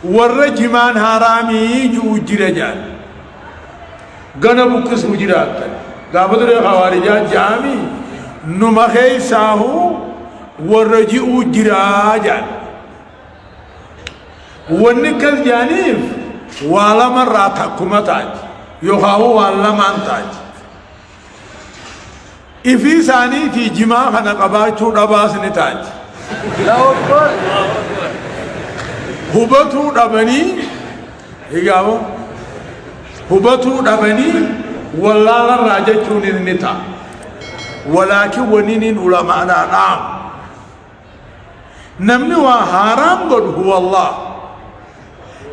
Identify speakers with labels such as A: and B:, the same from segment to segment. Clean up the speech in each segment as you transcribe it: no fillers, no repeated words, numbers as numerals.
A: والرجمان هرامي جو جرجان غنا بوكس وجرات غابدر خوارجات جامي نمخي ساهو والرجيء جراجان ونكل جانيف ولا مرة تحكمتاج يخاو ولا مانتاج إفي ثاني في جماع خنا قباچو دباس نتاج لا أكبر هبتو دبني هيغاو هبتو دبني ولا راجع چوني نتا ولكن ونين علماء نعم نمني وحرام قد هو الله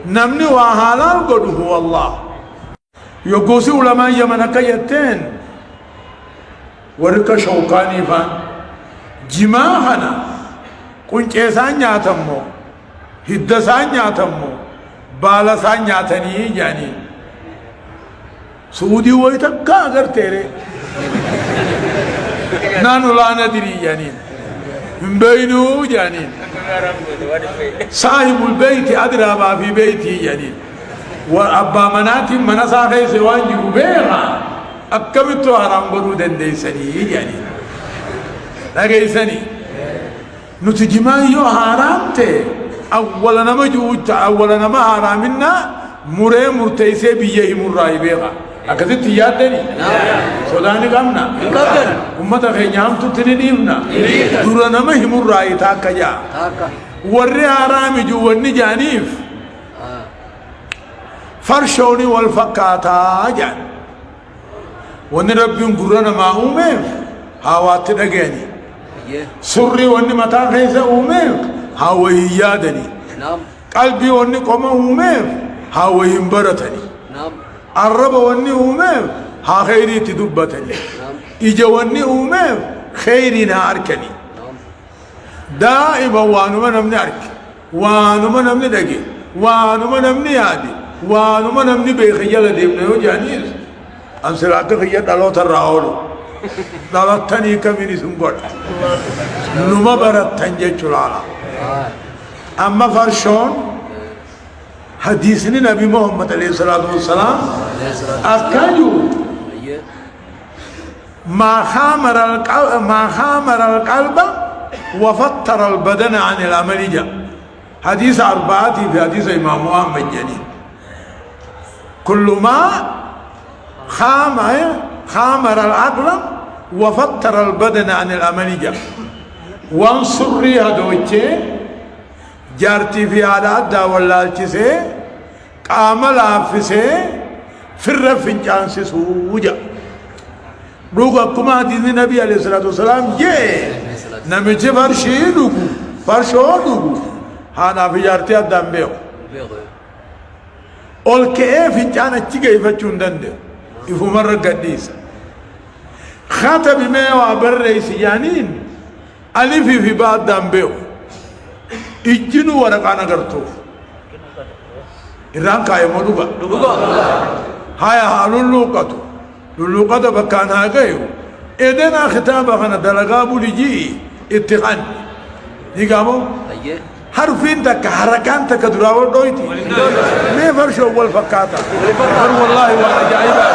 A: نمني وحلال قد هو الله يقوسي علماء يمنك يتين ورك شوقاني فان جماعنا كنت إسان ياتمو هدسان ياتمو بالسان ياتني يعني سعودي ويتكا اگر تیرے نانو لا ندري يعني من بينه يعني صاحب البيت أدرى ما في بيتي يعني وأبا منات منسا خيس وانجي بيغا أكمتو حرام برودن دي سني يعني لغي سني نتجمع يو حرام تي أولا نما جوجت أولا نما حرامنا مري مرتيسي بيه مرائي بيغا أكثر تيادني سوداني قامنا أمتا خينيام تتنينيمنا دورانا ما همور رأي تاكا جا ورّي حرامي جو وني جانيف فرشوني والفقاتا جان وني ربي قرانا ما أميف هاوات دقاني سرّي وني متا خيسا أميف هاوهي يادني قلبي وني قوما أميف هاوهي مبرتني الرب وني أميف ها خيري تدبتني إجا وني أميف خيري ناركني دائما وانما نمني أرك وانما نمني دقي وانما نمني يادي وانما نمني بيخيال ديبنه جانيس أمسلاك خيال دلو تراولو دلو تاني كميني سنبور نما برات تنجي چلالا أما فرشون حديثني نبي محمد عليه الصلاة والسلام أكاجو ما خامر القلب وفطر البدن عن العمل جاء حديث أربعة في حديث إمام محمد جنين كل ما خامر العقل وفطر البدن عن العمل جاء وانصر هدوتي جارتي في عادات دا واللالچسه قامل آفسه فر فنجان سے سوجا روگا کما حدیث نبی علیہ السلام یہ نمیچے فرشی لوگو فرشو لوگو ہانا فی جارتی ادام بیو اول کئے فنجان اچھی گئی فچون دندے افو مر قدیسا خاتب میں وابر رئیسی یعنین علیفی فی بعد دام بیو إجنو ورقانا قرطوف إران كاي مدوغا هاي للوقتو للوقتو بكانها غيو إذن خطابة خانا دلقابو لجي اتقان نيقامو حرفين تك حركان تك دراور دويتي مي فرشو أول فكاتا بر والله وان أجائبا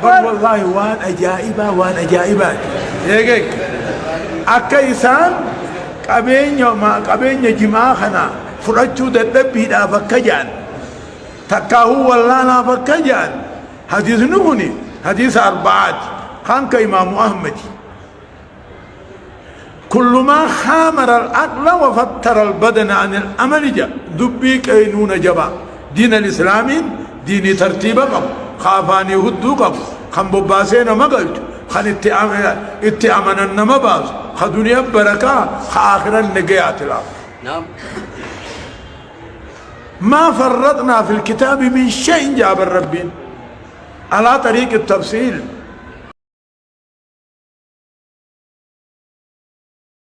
A: بر والله وان أجائبا وان أجائبا يجيك أكا إسان قبين جماع خنا فرجو دبي دا فكجان تكاهو والله فكجان حديث نهني حديث أربعات خان كإمام أحمد كل ما خامر العقل وفتر البدن عن الأمل جا دبي كينون جبا دين الإسلام دين ترتيب قب خافاني هدو قب خان بباسين مقلت خان اتعامنا نمباز خدنيا بركة خآخرا نقيات الأرض نعم ما فرطنا في الكتاب من شيء جاب الرب على طريق التفصيل